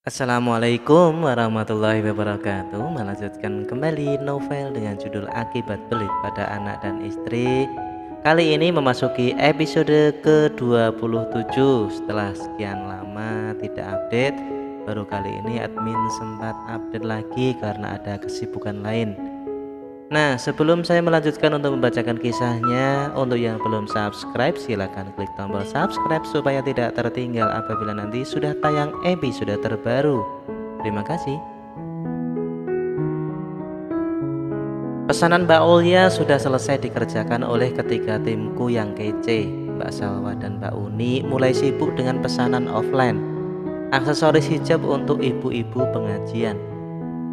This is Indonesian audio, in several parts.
Assalamualaikum warahmatullahi wabarakatuh. Melanjutkan kembali novel dengan judul Akibat Pelit pada Anak dan Istri. Kali ini memasuki episode ke-27. Setelah sekian lama tidak update, baru kali ini admin sempat update lagi karena ada kesibukan lain. Nah, sebelum saya melanjutkan untuk membacakan kisahnya, untuk yang belum subscribe silahkan klik tombol subscribe supaya tidak tertinggal apabila nanti sudah tayang episode terbaru. Terima kasih. Pesanan Mbak Ulya sudah selesai dikerjakan oleh ketiga timku yang kece. Mbak Salwa dan Mbak Uni mulai sibuk dengan pesanan offline, aksesoris hijab untuk ibu-ibu pengajian.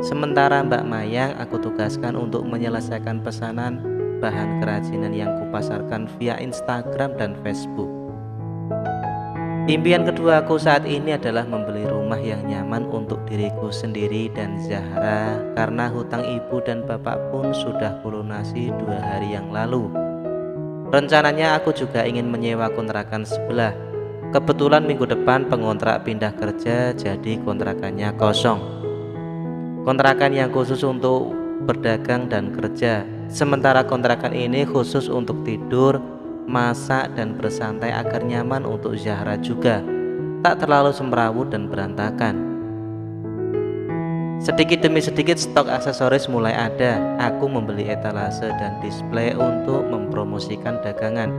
Sementara Mbak Mayang aku tugaskan untuk menyelesaikan pesanan bahan kerajinan yang kupasarkan via Instagram dan Facebook. Impian kedua aku saat ini adalah membeli rumah yang nyaman untuk diriku sendiri dan Zahra, karena hutang ibu dan bapak pun sudah kulunasi 2 hari yang lalu. Rencananya aku juga ingin menyewa kontrakan sebelah. Kebetulan minggu depan pengontrak pindah kerja, jadi kontrakannya kosong. Kontrakan yang khusus untuk berdagang dan kerja, sementara kontrakan ini khusus untuk tidur, masak, dan bersantai agar nyaman untuk Zahra juga, tak terlalu semrawut dan berantakan. Sedikit demi sedikit stok aksesoris mulai ada. Aku membeli etalase dan display untuk mempromosikan dagangan.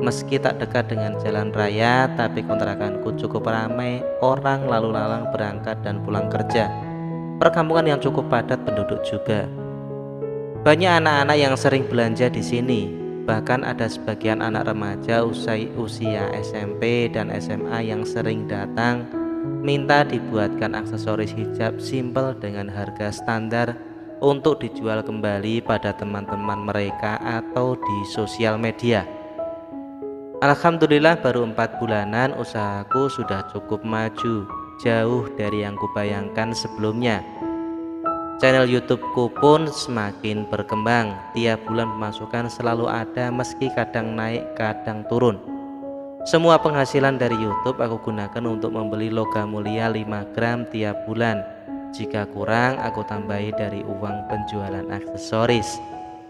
Meski tak dekat dengan jalan raya, tapi kontrakanku cukup ramai, orang lalu lalang berangkat dan pulang kerja. Perkampungan yang cukup padat penduduk juga. Banyak anak-anak yang sering belanja di sini. Bahkan ada sebagian anak remaja usia SMP dan SMA yang sering datang minta dibuatkan aksesoris hijab simpel dengan harga standar untuk dijual kembali pada teman-teman mereka atau di sosial media. Alhamdulillah baru 4 bulanan usahaku sudah cukup maju, jauh dari yang kubayangkan sebelumnya. Channel YouTubeku pun semakin berkembang. Tiap bulan pemasukan selalu ada, meski kadang naik kadang turun. Semua penghasilan dari YouTube aku gunakan untuk membeli logam mulia 5 gram tiap bulan. Jika kurang aku tambahi dari uang penjualan aksesoris.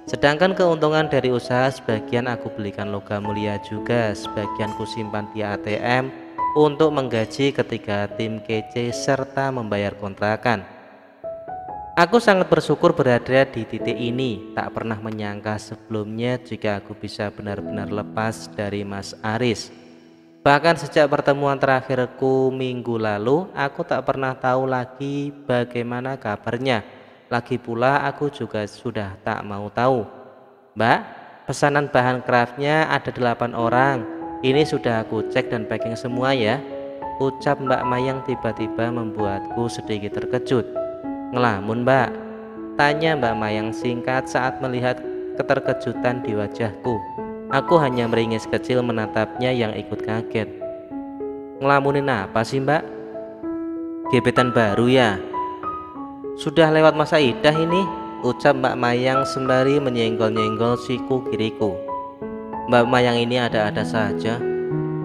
Sedangkan keuntungan dari usaha sebagian aku belikan logam mulia juga, sebagian kusimpan di ATM untuk menggaji ketiga tim kece serta membayar kontrakan. Aku sangat bersyukur berada di titik ini. Tak pernah menyangka sebelumnya jika aku bisa benar-benar lepas dari Mas Aris. Bahkan sejak pertemuan terakhirku minggu lalu, aku tak pernah tahu lagi bagaimana kabarnya. Lagi pula aku juga sudah tak mau tahu. Mbak, pesanan bahan craftnya ada 8 orang. Ini sudah aku cek dan packing semua ya, ucap Mbak Mayang tiba-tiba membuatku sedikit terkejut. Ngelamun Mbak? Tanya Mbak Mayang singkat saat melihat keterkejutan di wajahku. Aku hanya meringis kecil menatapnya yang ikut kaget. Ngelamunin apa sih Mbak? Gebetan baru ya? Sudah lewat masa idah ini, ucap Mbak Mayang sembari menyenggol-nyenggol siku kiriku. Mbak Mayang ini ada-ada saja.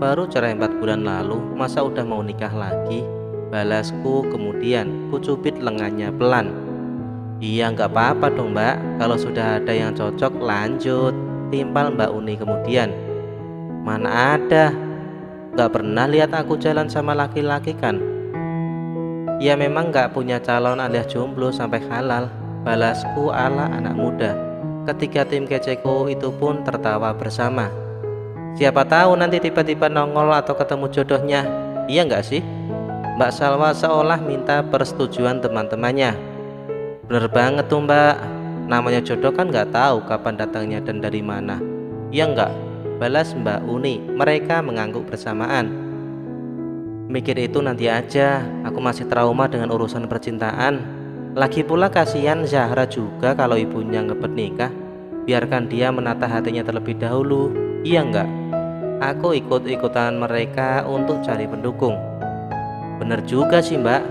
Baru cerai 4 bulan lalu, masa udah mau nikah lagi? Balasku kemudian kucubit lengannya pelan. Iya nggak apa-apa dong Mbak, kalau sudah ada yang cocok lanjut, timpal Mbak Uni kemudian. Mana ada, nggak pernah lihat aku jalan sama laki-laki kan? Ya memang nggak punya calon alias jomblo sampai halal, balasku ala anak muda. Ketiga tim keceku itu pun tertawa bersama. Siapa tahu nanti tiba-tiba nongol atau ketemu jodohnya, iya nggak sih? Mbak Salwa seolah minta persetujuan teman-temannya. Bener banget tuh Mbak, namanya jodoh kan nggak tahu kapan datangnya dan dari mana. Iya nggak? Balas Mbak Uni. Mereka mengangguk bersamaan. Mikir itu nanti aja, aku masih trauma dengan urusan percintaan. Lagi pula kasihan Zahra juga kalau ibunya ngebet nikah. Biarkan dia menata hatinya terlebih dahulu. Iya nggak? Aku ikut-ikutan mereka untuk cari pendukung. Bener juga sih Mbak,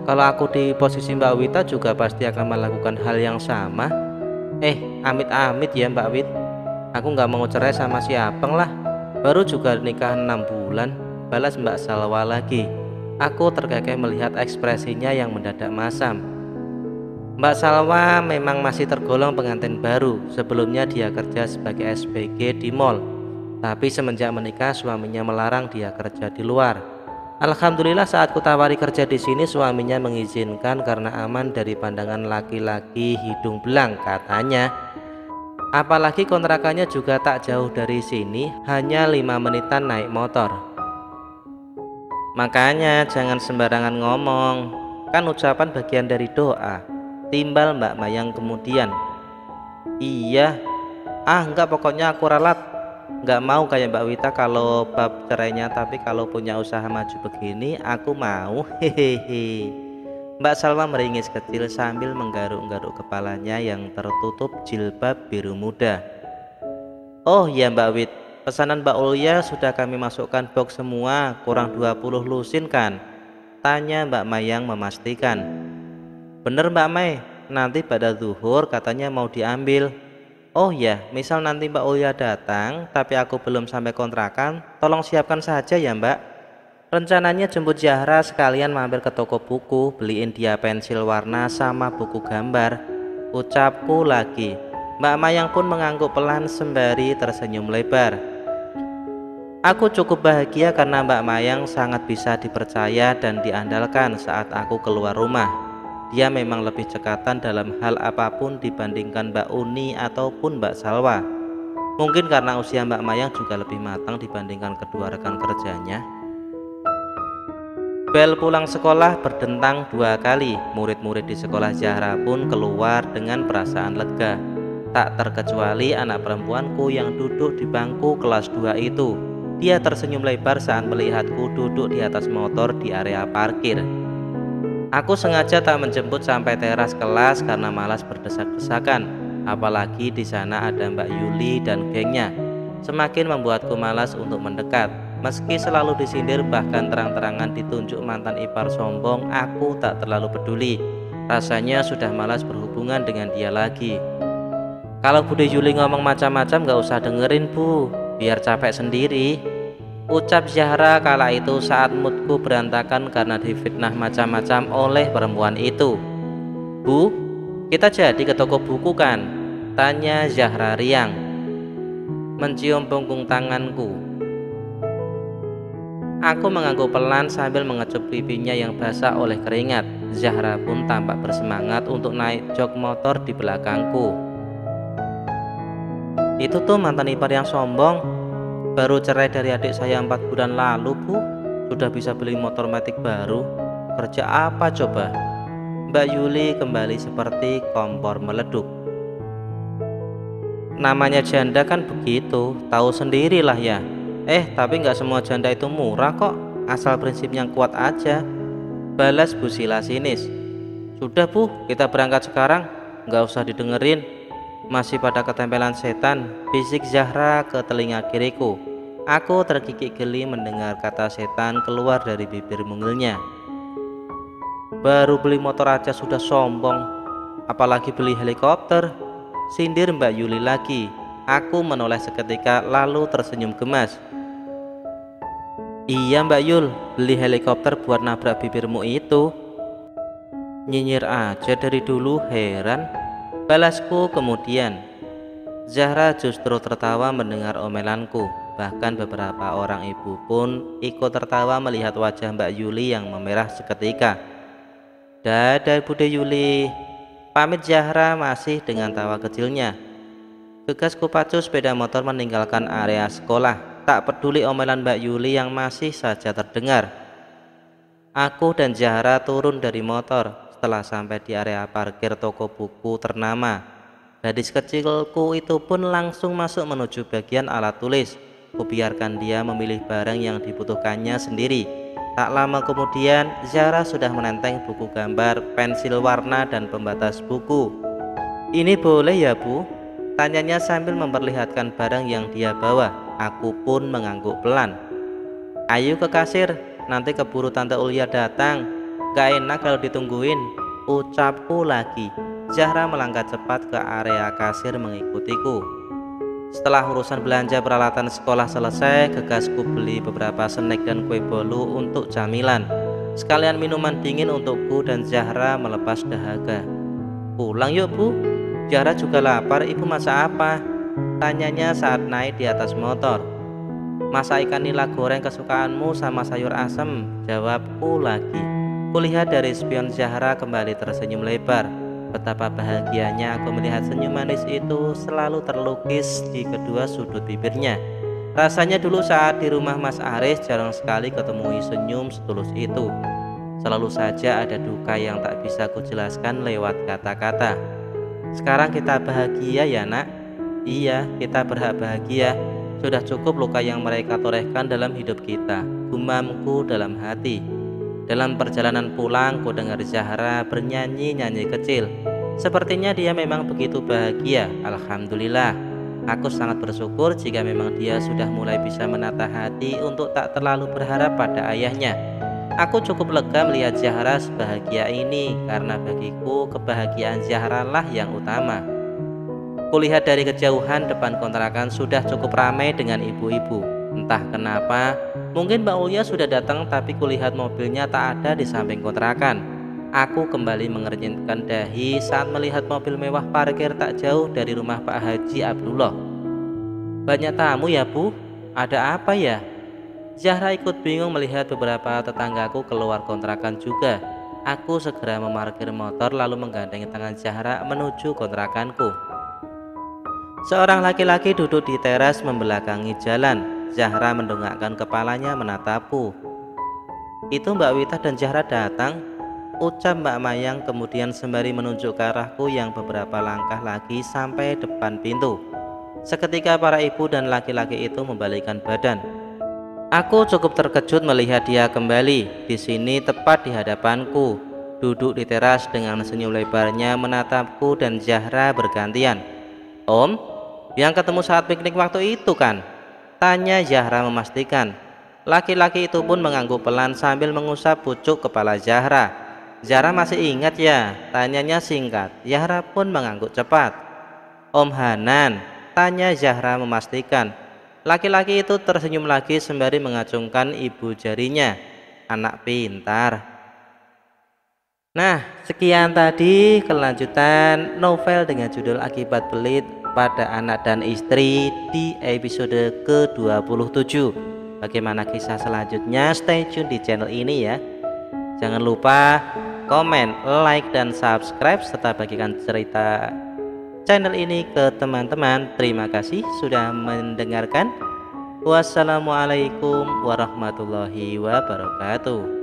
kalau aku di posisi Mbak Wita juga pasti akan melakukan hal yang sama. Amit-amit ya Mbak Wit, aku nggak mau cerai sama si Apeng lah, baru juga nikah 6 bulan, balas Mbak Salwa lagi. Aku terkekeh melihat ekspresinya yang mendadak masam. Mbak Salwa memang masih tergolong pengantin baru. Sebelumnya dia kerja sebagai SPG di mall. Tapi semenjak menikah suaminya melarang dia kerja di luar. Alhamdulillah saat kutawari kerja di sini suaminya mengizinkan karena aman dari pandangan laki-laki hidung belang katanya. Apalagi kontrakannya juga tak jauh dari sini, hanya 5 menitan naik motor. Makanya jangan sembarangan ngomong, kan ucapan bagian dari doa, timbal Mbak Mayang kemudian. Iya, enggak, pokoknya aku ralat. Nggak mau kayak Mbak Wita kalau bab cerainya, tapi kalau punya usaha maju begini aku mau. Hehehe. Mbak Salwa meringis kecil sambil menggaruk-garuk kepalanya yang tertutup jilbab biru muda. Oh ya Mbak Wit, pesanan Mbak Ulya sudah kami masukkan box semua, kurang 20 lusin kan? Tanya Mbak Mayang memastikan. Bener Mbak May, nanti pada zuhur katanya mau diambil. Oh ya, misal nanti Mbak Ulya datang tapi aku belum sampai kontrakan, tolong siapkan saja ya Mbak. Rencananya jemput Zahra sekalian mampir ke toko buku, beliin dia pensil warna sama buku gambar. Ucapku lagi. Mbak Mayang pun mengangguk pelan sembari tersenyum lebar. Aku cukup bahagia karena Mbak Mayang sangat bisa dipercaya dan diandalkan saat aku keluar rumah. Dia memang lebih cekatan dalam hal apapun dibandingkan Mbak Uni ataupun Mbak Salwa. Mungkin karena usia Mbak Mayang juga lebih matang dibandingkan kedua rekan kerjanya. Bel pulang sekolah berdentang 2 kali. Murid-murid di sekolah Zahra pun keluar dengan perasaan lega. Tak terkecuali anak perempuanku yang duduk di bangku kelas 2 itu. Dia tersenyum lebar saat melihatku duduk di atas motor di area parkir. Aku sengaja tak menjemput sampai teras kelas karena malas berdesak-desakan. Apalagi di sana ada Mbak Yuli dan gengnya. Semakin membuatku malas untuk mendekat. Meski selalu disindir bahkan terang-terangan ditunjuk mantan ipar sombong, aku tak terlalu peduli. Rasanya sudah malas berhubungan dengan dia lagi. Kalau Bude Yuli ngomong macam-macam gak usah dengerin Bu, biar capek sendiri. Ucap Zahra kala itu saat moodku berantakan karena difitnah macam-macam oleh perempuan itu. Bu, kita jadi ke toko buku kan? Tanya Zahra riang, mencium punggung tanganku. Aku mengangguk pelan sambil mengecup pipinya yang basah oleh keringat. Zahra pun tampak bersemangat untuk naik jok motor di belakangku. Itu tuh mantan ipar yang sombong. Baru cerai dari adik saya 4 bulan lalu Bu, sudah bisa beli motor matic baru. Kerja apa coba? Mbak Yuli kembali seperti kompor meleduk. Namanya janda kan begitu, tahu sendirilah ya. Tapi nggak semua janda itu murah kok, asal prinsip yang kuat aja. Balas Bu Sila sinis. Sudah Bu, kita berangkat sekarang, nggak usah didengerin. Masih pada ketempelan setan, bisik Zahra ke telinga kiriku. Aku terkikik geli mendengar kata setan keluar dari bibir mungilnya. Baru beli motor aja sudah sombong, apalagi beli helikopter, sindir Mbak Yuli lagi. Aku menoleh seketika lalu tersenyum gemas. Iya Mbak Yul, beli helikopter buat nabrak bibirmu itu. Nyinyir aja dari dulu, heran. Balasku kemudian. Zahra justru tertawa mendengar omelanku. Bahkan beberapa orang ibu pun ikut tertawa melihat wajah Mbak Yuli yang memerah seketika. Dadah Bude Yuli, pamit Zahra masih dengan tawa kecilnya. Gegas kupacu sepeda motor meninggalkan area sekolah. Tak peduli omelan Mbak Yuli yang masih saja terdengar. Aku dan Zahra turun dari motor. Setelah sampai di area parkir toko buku ternama, gadis kecilku itu pun langsung masuk menuju bagian alat tulis. Kubiarkan dia memilih barang yang dibutuhkannya sendiri. Tak lama kemudian Zahra sudah menenteng buku gambar, pensil warna, dan pembatas buku. Ini boleh ya Bu? Tanyanya sambil memperlihatkan barang yang dia bawa. Aku pun mengangguk pelan. Ayo ke kasir, nanti keburu Tante Ulya datang. Gak enak kalau ditungguin, ucapku lagi. Zahra melangkah cepat ke area kasir mengikutiku. Setelah urusan belanja peralatan sekolah selesai, gegasku beli beberapa snack dan kue bolu untuk camilan. sekalian minuman dingin untukku dan Zahra melepas dahaga. Pulang yuk Bu, Zahra juga lapar, Ibu masak apa? Tanyanya saat naik di atas motor. Masak ikan nila goreng kesukaanmu sama sayur asem, jawabku lagi. Kulihat dari spion Zahra kembali tersenyum lebar. Betapa bahagianya aku melihat senyum manis itu selalu terlukis di kedua sudut bibirnya. Rasanya dulu saat di rumah Mas Aris jarang sekali ketemui senyum setulus itu. Selalu saja ada duka yang tak bisa kujelaskan lewat kata-kata. Sekarang kita bahagia ya nak? Iya, kita berhak bahagia. Sudah cukup luka yang mereka torehkan dalam hidup kita, gumamku dalam hati. Dalam perjalanan pulang, ku dengar Zahra bernyanyi-nyanyi kecil. Sepertinya dia memang begitu bahagia. Alhamdulillah, aku sangat bersyukur jika memang dia sudah mulai bisa menata hati untuk tak terlalu berharap pada ayahnya. Aku cukup lega melihat Zahra sebahagia ini, karena bagiku kebahagiaan Zahra lah yang utama. Kulihat dari kejauhan depan kontrakan sudah cukup ramai dengan ibu-ibu. Entah kenapa, mungkin Mbak Ulya sudah datang, tapi kulihat mobilnya tak ada di samping kontrakan. Aku kembali mengernyitkan dahi saat melihat mobil mewah parkir tak jauh dari rumah Pak Haji Abdullah. Banyak tamu ya Bu? Ada apa ya? Zahra ikut bingung melihat beberapa tetanggaku keluar kontrakan juga. Aku segera memarkir motor lalu menggandeng tangan Zahra menuju kontrakanku. Seorang laki-laki duduk di teras membelakangi jalan. Zahra mendongakkan kepalanya menatapku. Itu Mbak Wita dan Zahra datang, ucap Mbak Mayang kemudian sembari menunjuk ke arahku yang beberapa langkah lagi sampai depan pintu. Seketika para ibu dan laki-laki itu membalikkan badan. Aku cukup terkejut melihat dia kembali di sini tepat di hadapanku, duduk di teras dengan senyum lebarnya menatapku dan Zahra bergantian. Om, yang ketemu saat piknik waktu itu kan? Tanya Zahra memastikan. Laki-laki itu pun mengangguk pelan sambil mengusap pucuk kepala Zahra. Zahra masih ingat ya? Tanyanya singkat. Zahra pun mengangguk cepat. Om Hanan, tanya Zahra memastikan. Laki-laki itu tersenyum lagi sembari mengacungkan ibu jarinya. Anak pintar. Nah, sekian tadi kelanjutan novel dengan judul Akibat Pelit pada Anak dan Istri di episode ke-27. Bagaimana kisah selanjutnya? Stay tune di channel ini ya. Jangan lupa komen, like, dan subscribe serta bagikan cerita channel ini ke teman-teman. Terima kasih sudah mendengarkan. Wassalamualaikum warahmatullahi wabarakatuh.